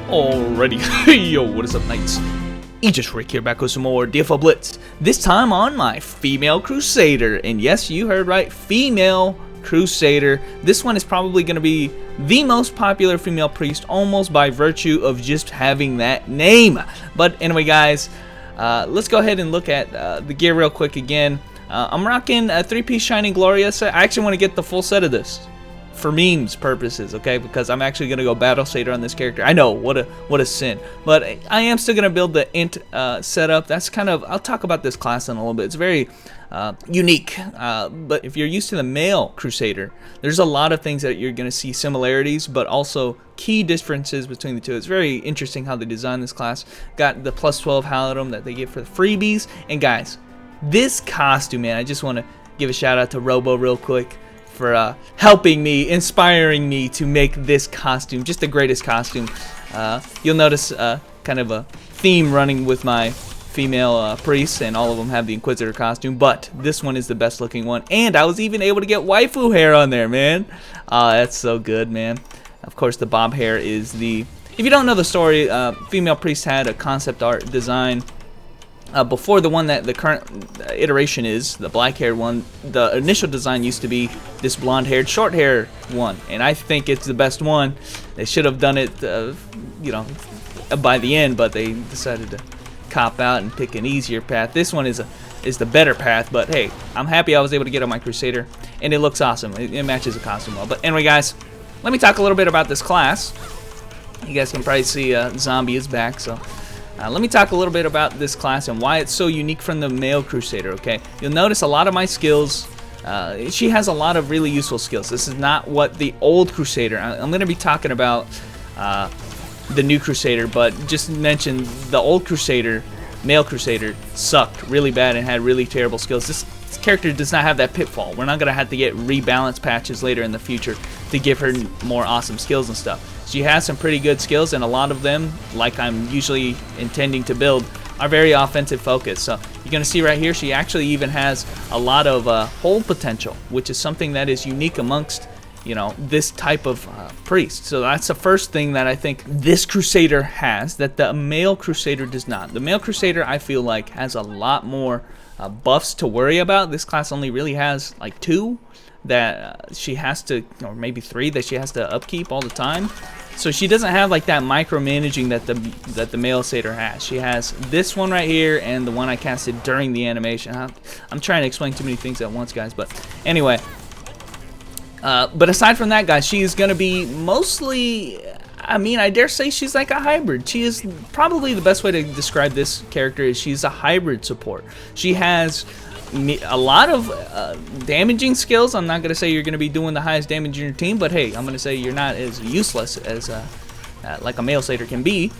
Alrighty, yo, what is up, knights? Aegis Rick here, back with some more DFO Blitz. This time on my female Crusader, and yes, you heard right, female Crusader. This one is probably going to be the most popular female priest, almost by virtue of just having that name. But anyway, guys, let's go ahead and look at the gear real quick again. I'm rocking a 3-piece Shining Gloria set. I actually want to get the full set of this for memes purposes, okay, because I'm actually gonna go battle Satyr on this character. I know, what a sin, but I am still gonna build the int setup. That's kind of, I'll talk about this class in a little bit. It's very unique, but if you're used to the male Crusader, there's a lot of things that you're gonna see similarities, but also key differences between the two. It's very interesting how they designed this class. Got the plus 12 Halidom that they give for the freebies, and guys, this costume, man, I just want to give a shout out to Robo real quick for helping me, inspiring me to make this costume just the greatest costume. You'll notice kind of a theme running with my female priests, and all of them have the Inquisitor costume, but this one is the best looking one, and I was even able to get waifu hair on there, man. That's so good, man. Of course, the bob hair is the, if you don't know the story, female priest had a concept art design before the one that the current iteration is, the black haired one. The initial design used to be this blonde haired short hair one, and I think it's the best one. They should have done it you know, by the end, but they decided to cop out and pick an easier path. This one is the better path, but hey, I'm happy I was able to get on my Crusader, and it looks awesome. It matches the costume well. But anyway, guys, let me talk a little bit about this class. You guys can probably see Zombie is back, so let me talk a little bit about this class and why it's so unique from the male Crusader, okay? You'll notice a lot of my skills, she has a lot of really useful skills. This is not what the old Crusader, I'm going to be talking about the new Crusader, but just mention the old Crusader, male Crusader, sucked really bad and had really terrible skills. This character does not have that pitfall. We're not going to have to get rebalance patches later in the future to give her more awesome skills and stuff. She has some pretty good skills, and a lot of them, like I'm usually intending to build, are very offensive focused. So you're going to see right here, she actually even has a lot of hold potential, which is something that is unique amongst, you know, this type of priest. So that's the first thing that I think this Crusader has that the male Crusader does not. The male Crusader, I feel like, has a lot more buffs to worry about. This class only really has like 2 that she has to, or maybe 3 that she has to upkeep all the time. So she doesn't have like that micromanaging that the male Satyr has. She has this one right here and the one I casted during the animation. I'm trying to explain too many things at once, guys, but anyway. But aside from that, guys, she is going to be mostly, I mean, I dare say she's like a hybrid. She is probably the best way to describe this character is she's a hybrid support. She has a lot of damaging skills. I'm not going to say you're going to be doing the highest damage in your team, but hey, I'm going to say you're not as useless as like a male Satyr can be.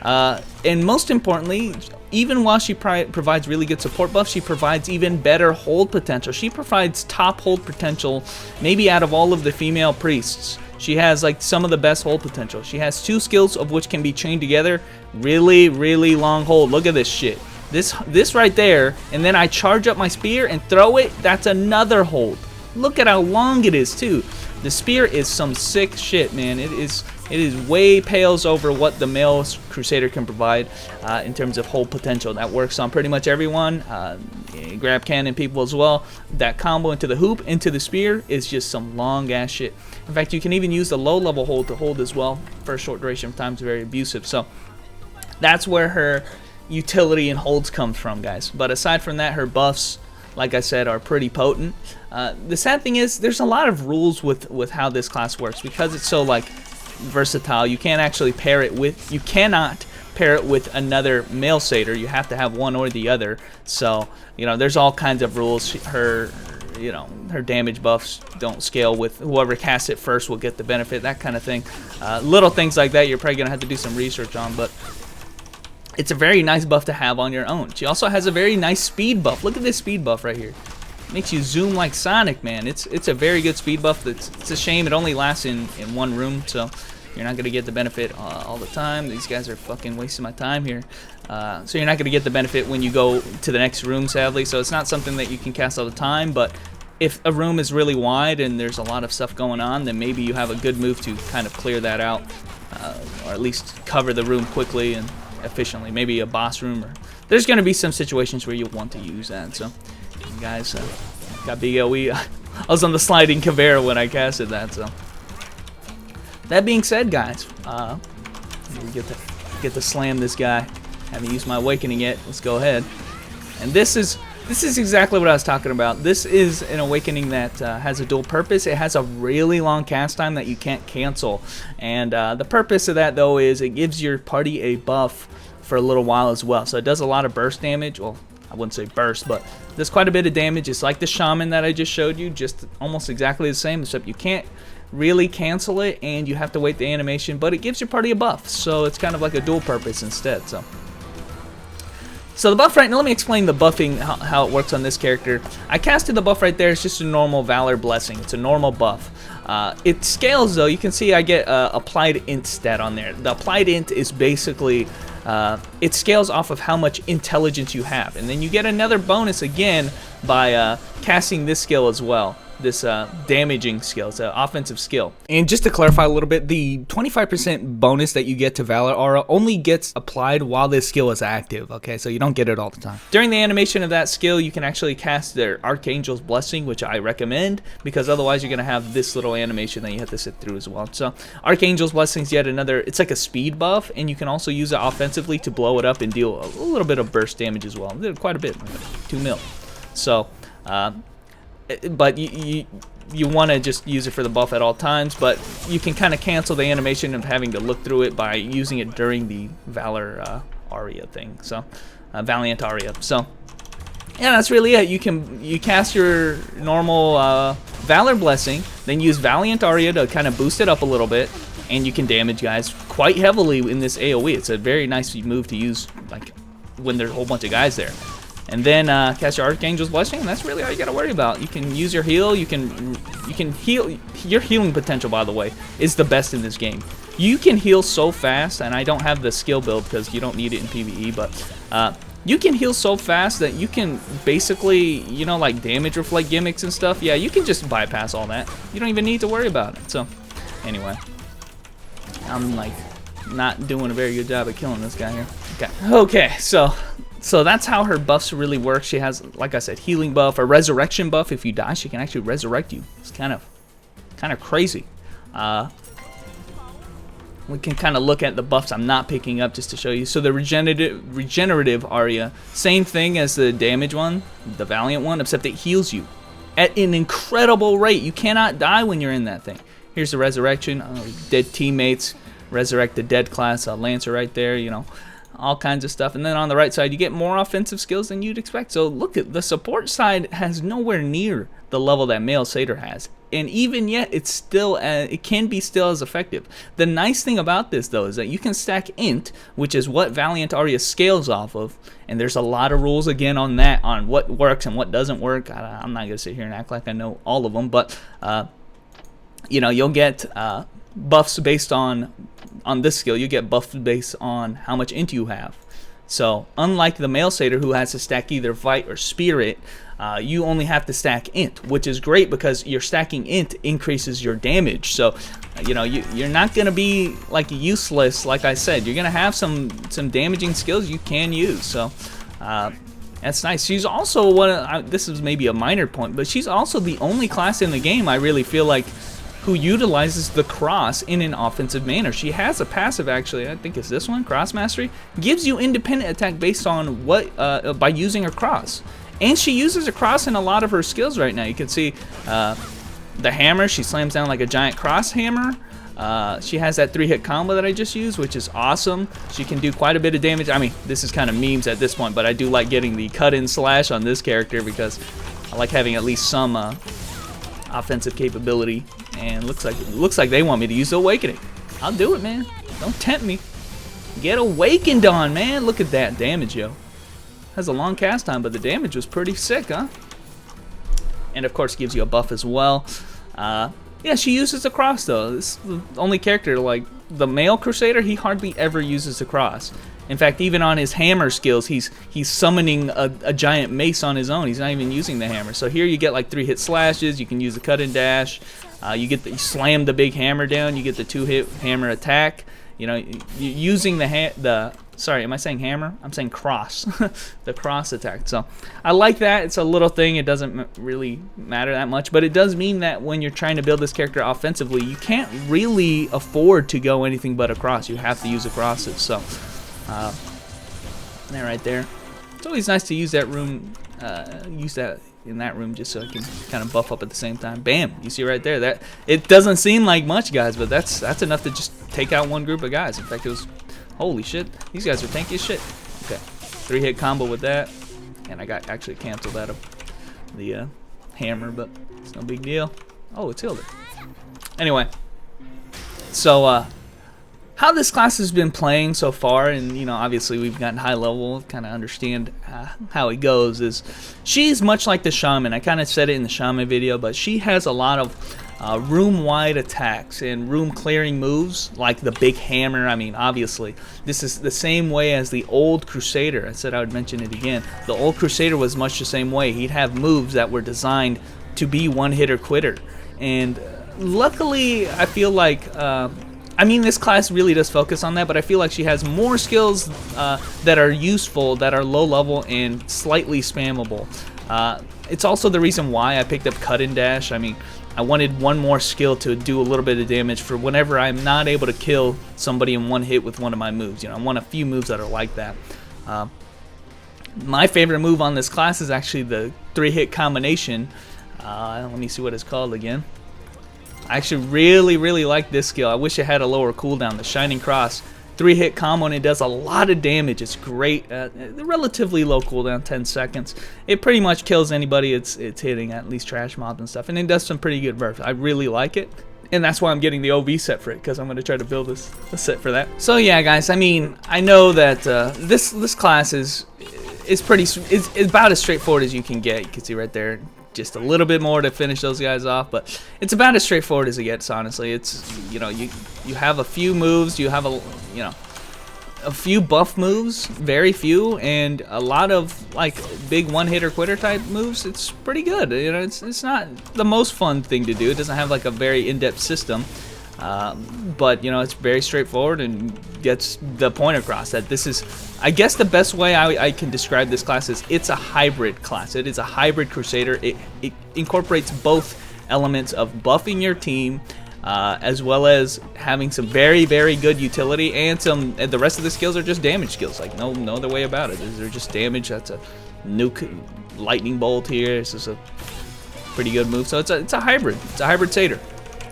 And most importantly, even while she provides really good support buffs, she provides even better hold potential. She provides top hold potential maybe out of all of the female priests. She has like some of the best hold potential. She has 2 skills of which can be chained together. Really, really long hold. Look at this shit. This right there, and then I charge up my spear and throw it. That's another hold. Look at how long it is too. The spear is some sick shit, man. It is way pales over what the male Crusader can provide in terms of hold potential. That works on pretty much everyone. Grab cannon people as well. That combo into the hoop, into the spear is just some long ass shit. In fact, you can even use the low level hold to hold as well for a short duration of time. It's very abusive. So that's where her utility and holds comes from, guys. But aside from that, her buffs, like I said, are pretty potent. The sad thing is there's a lot of rules with how this class works because it's so like versatile. You can't actually pair it with, you cannot pair it with another male Satyr. You have to have one or the other. So, you know, there's all kinds of rules. Her damage buffs don't scale with whoever casts it first will get the benefit, that kind of thing. Little things like that you're probably gonna have to do some research on, but it's a very nice buff to have on your own. She also has a very nice speed buff. Look at this speed buff right here. Makes you zoom like Sonic, man. It's a very good speed buff. It's a shame it only lasts in one room, so you're not going to get the benefit all the time. These guys are fucking wasting my time here. So you're not going to get the benefit when you go to the next room, sadly. So it's not something that you can cast all the time, but if a room is really wide and there's a lot of stuff going on, then maybe you have a good move to kind of clear that out. or at least cover the room quickly and efficiently. Maybe a boss room, or there's going to be some situations where you'll want to use that. So, guys, got big AoE. I was on the sliding conveyor when I casted that. So, that being said, guys, get to slam this guy. Haven't used my awakening yet. Let's go ahead. And this is exactly what I was talking about. This is an awakening that has a dual purpose. It has a really long cast time that you can't cancel. And the purpose of that, though, is it gives your party a buff for a little while as well. So it does a lot of burst damage. Well, I wouldn't say burst, but it does quite a bit of damage. It's like the shaman that I just showed you, just almost exactly the same, except you can't really cancel it and you have to wait the animation, but it gives your party a buff. So it's kind of like a dual purpose instead. So the buff right now, let me explain the buffing, how it works on this character. I casted the buff right there. It's just a normal Valor Blessing. It's a normal buff. It scales, though. You can see I get applied int stat on there. The applied int is basically, it scales off of how much intelligence you have. And then you get another bonus again by casting this skill as well. This damaging skill. It's an offensive skill. And just to clarify a little bit, the 25% bonus that you get to Valor Aura only gets applied while this skill is active, okay? So you don't get it all the time. During the animation of that skill, you can actually cast their Archangel's Blessing, which I recommend, because otherwise you're going to have this little animation that you have to sit through as well. So Archangel's Blessing is yet another, it's like a speed buff, and you can also use it offensively to blow it up and deal a little bit of burst damage as well. Quite a bit, 2 mil. So, but you want to just use it for the buff at all times, but you can kind of cancel the animation of having to look through it by using it during the Valor Aria thing. So Valiant Aria. So yeah, that's really it. You cast your normal Valor Blessing, then use Valiant Aria to kind of boost it up a little bit, and you can damage guys quite heavily in this AoE. It's a very nice move to use like when there's a whole bunch of guys there. And then cast your Archangel's Blessing, and that's really all you gotta worry about. You can use your heal, you can heal. Your healing potential, by the way, is the best in this game. You can heal so fast, and I don't have the skill build because you don't need it in PvE, but you can heal so fast that you can basically, you know, like damage reflect gimmicks and stuff. Yeah, you can just bypass all that. You don't even need to worry about it. So, anyway, I'm like not doing a very good job at killing this guy here. Okay, so that's how her buffs really work. She has, like I said, healing buff, a resurrection buff. If you die, she can actually resurrect you. It's kind of crazy. We can kind of look at the buffs I'm not picking up just to show you. So the regenerative Aria, same thing as the damage one, the Valiant one, except it heals you at an incredible rate. You cannot die when you're in that thing. Here's the resurrection. Dead teammates, resurrect the dead class, Lancer right there, you know. All kinds of stuff. And then on the right side, you get more offensive skills than you'd expect. So look, at the support side has nowhere near the level that male Satyr has. And even yet, it's still, it can be still as effective. The nice thing about this, though, is that you can stack int, which is what Valiant Aria scales off of. And there's a lot of rules, again, on that, on what works and what doesn't work. I'm not going to sit here and act like I know all of them. But, you know, you'll get buffs based on this skill. You get buffed based on how much int you have. So unlike the male Satyr who has to stack either Fight or Spirit, you only have to stack int, which is great because your stacking int increases your damage. So you know, you're not going to be like useless. Like I said, you're going to have some damaging skills you can use. So that's nice. She's also this is maybe a minor point, but she's also the only class in the game I really feel like who utilizes the cross in an offensive manner. She has a passive, actually, I think it's this one, Cross Mastery, gives you independent attack based on what, by using her cross. And she uses a cross in a lot of her skills right now. You can see the hammer, she slams down like a giant cross hammer. She has that 3-hit combo that I just used, which is awesome. She can do quite a bit of damage. I mean, this is kind of memes at this point, but I do like getting the cut-in slash on this character because I like having at least some offensive capability. And looks like they want me to use the awakening. I'll do it, man. Don't tempt me. Get awakened on, man. Look at that damage, yo. Has a long cast time, but the damage was pretty sick, huh? And of course, gives you a buff as well. Yeah, she uses the cross though. This is the only character, like the male Crusader, he hardly ever uses the cross. In fact, even on his hammer skills, he's summoning a giant mace on his own. He's not even using the hammer. So here you get like 3-hit slashes. You can use the cut and dash. You slam the big hammer down. You get the 2-hit hammer attack. you know, using the sorry, am I saying hammer? I'm saying cross, the cross attack. So I like that. It's a little thing. It doesn't really matter that much, but it does mean that when you're trying to build this character offensively, you can't really afford to go anything but a cross. You have to use the crosses. So there, right there. It's always nice to use that room, use that in that room just so I can kind of buff up at the same time. Bam! You see right there that it doesn't seem like much, guys, but that's enough to just take out one group of guys. In fact, it was. Holy shit, these guys are tanky as shit. Okay, 3-hit combo with that, and I got actually canceled out of the hammer, but it's no big deal. Oh, it's healed it. Anyway, so how this class has been playing so far, and you know, obviously we've gotten high level, kind of understand how it goes. Is she's much like the shaman. I kind of said it in the shaman video, but she has a lot of room-wide attacks and room-clearing moves, like the big hammer. I mean, obviously, this is the same way as the old Crusader. I said I would mention it again. The old Crusader was much the same way. He'd have moves that were designed to be one-hitter quitter. And luckily, I feel like, I mean, this class really does focus on that, but I feel like she has more skills that are useful, that are low-level and slightly spammable. It's also the reason why I picked up Cut and Dash. I mean, I wanted one more skill to do a little bit of damage for whenever I'm not able to kill somebody in one hit with one of my moves. You know, I want a few moves that are like that. My favorite move on this class is actually the 3-hit combination. Let me see what it's called again. I actually really like this skill. I wish it had a lower cooldown. The Shining Cross 3-hit combo, and it does a lot of damage. It's great. Relatively low cooldown, 10 seconds. It pretty much kills anybody it's hitting, at least trash mobs and stuff, and it does some pretty good burst. I really like it, and that's why I'm getting the OV set for it, because I'm going to try to build a set for that. So yeah, guys, I mean, I know that this class is about as straightforward as you can get. You can see right there, just a little bit more to finish those guys off, but it's about as straightforward as it gets, honestly. It's, you know, you have a few moves, you have a few buff moves, very few, and a lot of like big one-hitter quitter type moves. It's pretty good. You know, it's not the most fun thing to do. It doesn't have like a very in-depth system, but you know, it's very straightforward and gets the point across that this is, I guess the best way I can describe this class is it's a hybrid class. It is a hybrid Crusader. It incorporates both elements of buffing your team as well as having some very good utility, and the rest of the skills are just damage skills. Like no other way about it. They're just damage. That's a nuke lightning bolt here. This is a pretty good move. So it's a hybrid. It's a hybrid Satyr.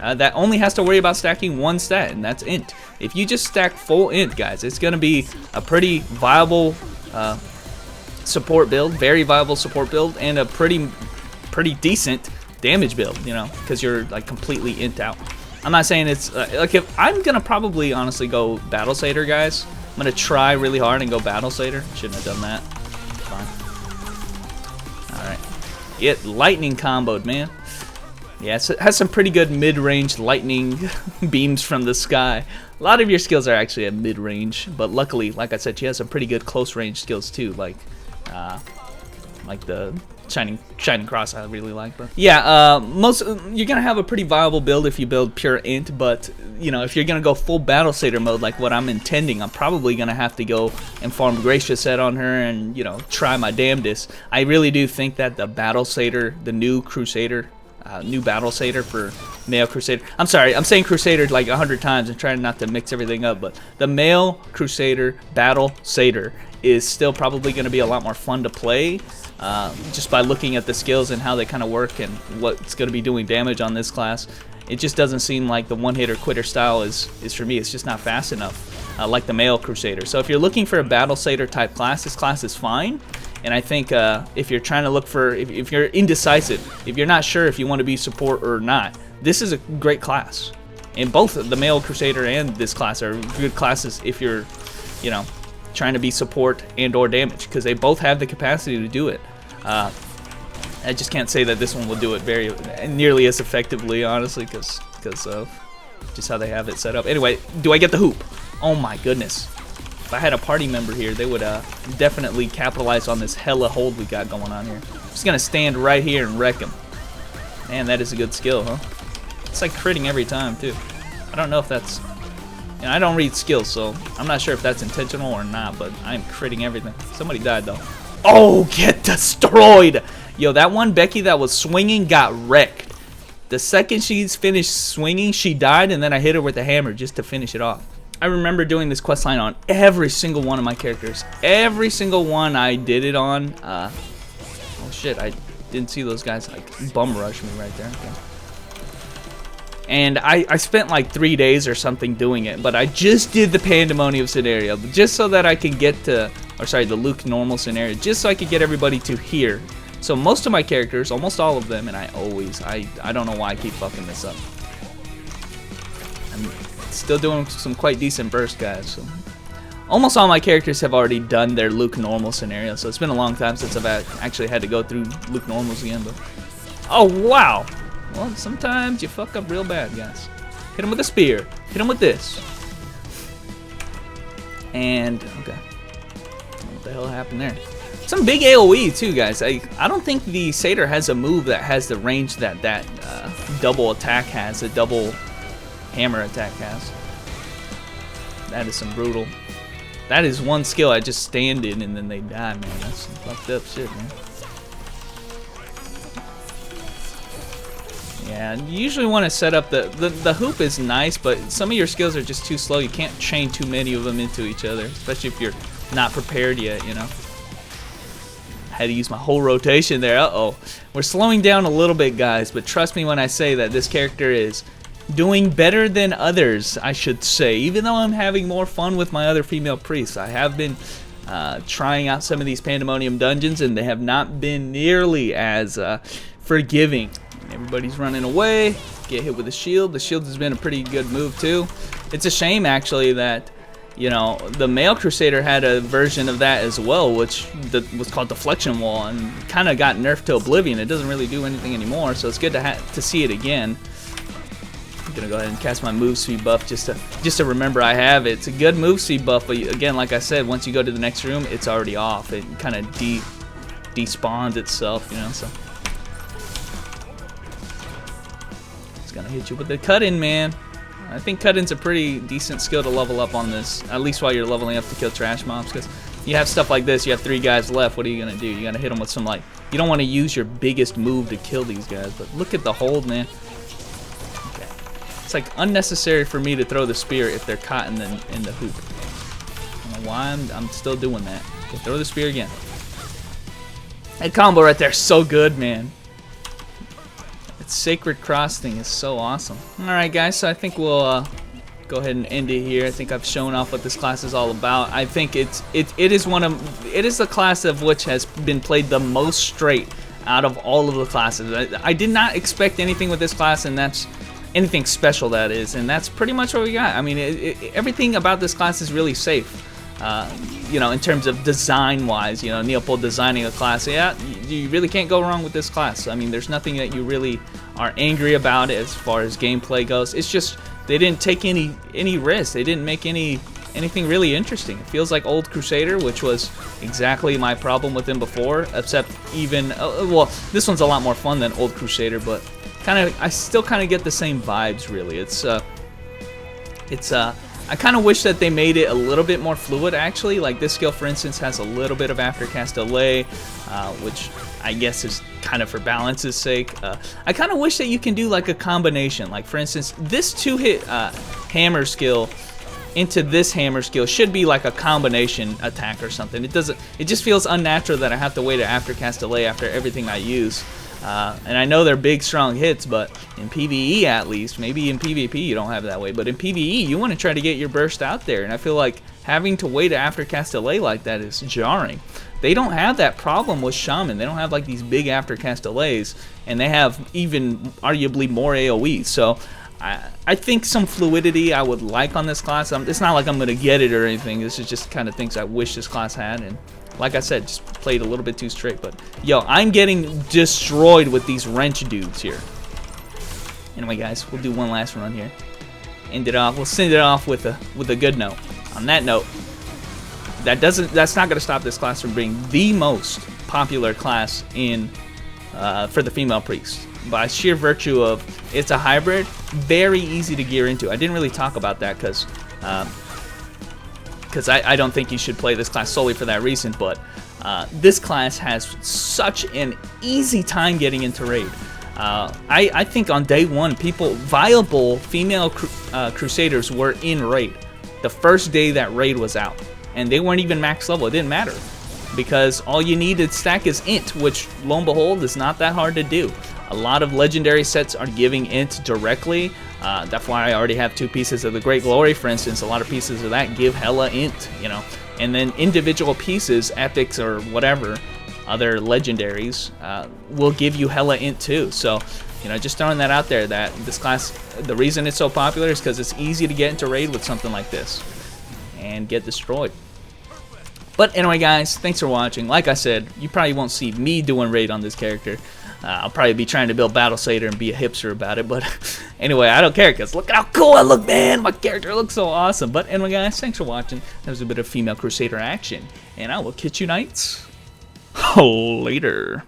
That only has to worry about stacking one stat, and that's int. If you just stack full int, guys, it's going to be a pretty viable support build, very viable support build, and a pretty decent damage build, you know, because you're like completely int out. I'm not saying it's like, if I'm going to probably honestly go Battle Satyr, guys. I'm going to try really hard and go Battle Satyr. Shouldn't have done that. Fine. All right. It lightning comboed, man. Yeah, it has some pretty good mid-range lightning beams from the sky. A lot of your skills are actually at mid-range, but luckily, like I said, she has some pretty good close-range skills too, like the Shining Cross I really like. But yeah, you're gonna have a pretty viable build if you build pure int, but you know, if you're gonna go full Battle Satyr mode like what I'm intending, I'm probably gonna have to go and farm Gracia set on her and, you know, try my damnedest. I really do think that the Battle Satyr, the new Crusader, new Battle Satyr for male Crusader. I'm sorry, I'm saying Crusader like 100 times and trying not to mix everything up, but the male Crusader Battle Satyr is still probably going to be a lot more fun to play, just by looking at the skills and how they kind of work and what's going to be doing damage on this class. It just doesn't seem like the one-hitter quitter style is for me. It's just not fast enough, like the male Crusader. So if you're looking for a Battle Satyr type class, this class is fine. And I think if you're trying to look for, if you're indecisive, if you're not sure if you want to be support or not, this is a great class. And both the male Crusader and this class are good classes if you're, you know, trying to be support and or damage, because they both have the capacity to do it. I just can't say that this one will do it nearly as effectively, honestly, because of just how they have it set up. Anyway, do I get the hoop? Oh my goodness. If I had a party member here, they would definitely capitalize on this hella hold we got going on here. I'm just going to stand right here and wreck him. Man, that is a good skill, huh? It's like critting every time, too. I don't know if that's And I don't read skills, so I'm not sure if that's intentional or not, but I'm critting everything. Somebody died, though. Oh, get destroyed! Yo, that one Becky that was swinging got wrecked. The second she's finished swinging, she died, and then I hit her with a hammer just to finish it off. I remember doing this questline on every single one of my characters. Every single one I did it on. Oh, shit, I didn't see those guys like bum rush me right there. Okay. And I spent like 3 days or something doing it, but I just did the Pandemonium scenario just so that I can get to, or sorry, the Luke normal scenario, just so I could get everybody to here. So most of my characters, almost all of them, and I don't know why I keep fucking this up. I'm still doing some quite decent burst, guys. So almost all my characters have already done their Luke normal scenario, so it's been a long time since I've actually had to go through Luke normals again. But oh wow. Well, sometimes you fuck up real bad, guys. Hit him with a spear. Hit him with this. And, okay. What the hell happened there? Some big AoE, too, guys. I don't think the Satyr has a move that has the range that double attack has, the double hammer attack has. That is some brutal. That is one skill I just stand in and then they die, man. That's some fucked up shit, man. Yeah, you usually want to set up the hoop is nice, but some of your skills are just too slow. You can't chain too many of them into each other, especially if you're not prepared yet, you know. I had to use my whole rotation there. Uh-oh. We're slowing down a little bit, guys, but trust me when I say that this character is doing better than others, I should say. Even though I'm having more fun with my other female priests, I have been trying out some of these Pandemonium dungeons, and they have not been nearly as forgiving. Everybody's running away. Get hit with a shield. The shield has been a pretty good move too. It's a shame actually that, you know, the male Crusader had a version of that as well, which was called Deflection Wall, and kind of got nerfed to oblivion. It doesn't really do anything anymore, so it's good to see it again. I'm gonna go ahead and cast my move speed buff just to remember I have it. It's a good move speed buff, but again, like I said, once you go to the next room, it's already off. It kind of despawns itself, you know. So. Gonna hit you with the cut-in, man. I think cut-in's a pretty decent skill to level up on this, at least while you're leveling up to kill trash mobs, because you have stuff like this, you have 3 guys left, what are you gonna do? You gotta hit them with some, like, you don't want to use your biggest move to kill these guys, but look at the hold, man. Okay. It's like unnecessary for me to throw the spear if they're caught in the hoop. I don't know why I'm still doing that. Okay, throw the spear again. That combo right there, so good, man. Sacred Cross thing is so awesome. Alright guys, so I think we'll go ahead and end it here. I think I've shown off what this class is all about. I think it is the class of which has been played the most straight out of all of the classes. I did not expect anything with this class, and that's anything special, that is, and that's pretty much what we got. I mean, everything about this class is really safe. You know, in terms of design-wise, you know, Neopol designing a class, yeah, you really can't go wrong with this class. I mean, there's nothing that you really are angry about as far as gameplay goes. It's just they didn't take any risks. They didn't make anything really interesting. It feels like old Crusader, which was exactly my problem with him before, except even well, this one's a lot more fun than old Crusader, but I still kind of get the same vibes. Really, I kind of wish that they made it a little bit more fluid, actually. Like this skill, for instance, has a little bit of aftercast delay, which I guess is kind of for balance's sake. I kind of wish that you can do like a combination. Like, for instance, this 2-hit hammer skill into this hammer skill should be like a combination attack or something. It just feels unnatural that I have to wait an aftercast delay after everything I use. And I know they're big, strong hits, but in PvE at least, maybe in PvP you don't have it that way, but in PvE you want to try to get your burst out there, and I feel like having to wait an aftercast delay like that is jarring. They don't have that problem with Shaman. They don't have like these big aftercast delays, and they have even arguably more AoE. So I think some fluidity I would like on this class. It's not like I'm going to get it or anything. This is just kind of things I wish this class had, and like I said, just played a little bit too straight. But yo, I'm getting destroyed with these wrench dudes here. Anyway, guys, we'll do one last run here. End it off. We'll send it off with a good note. On that note, that's not going to stop this class from being the most popular class in for the female priest. By sheer virtue of it's a hybrid, very easy to gear into. I didn't really talk about that because because I don't think you should play this class solely for that reason, but this class has such an easy time getting into raid. I think on day one, viable female Crusaders were in raid the first day that raid was out, and they weren't even max level. It didn't matter, because all you need to stack is int, which lo and behold is not that hard to do. A lot of legendary sets are giving int directly. That's why I already have 2 pieces of the Great Glory, for instance. A lot of pieces of that give hella int, you know. And then individual pieces, epics or whatever, other legendaries, will give you hella int too. So, you know, just throwing that out there, that this class, the reason it's so popular is because it's easy to get into raid with something like this and get destroyed. But anyway, guys, thanks for watching. Like I said, you probably won't see me doing raid on this character. I'll probably be trying to build Battle Crusader and be a hipster about it, but anyway, I don't care, because look at how cool I look, man! My character looks so awesome. But anyway, guys, thanks for watching. That was a bit of female Crusader action, and I will catch you knights later.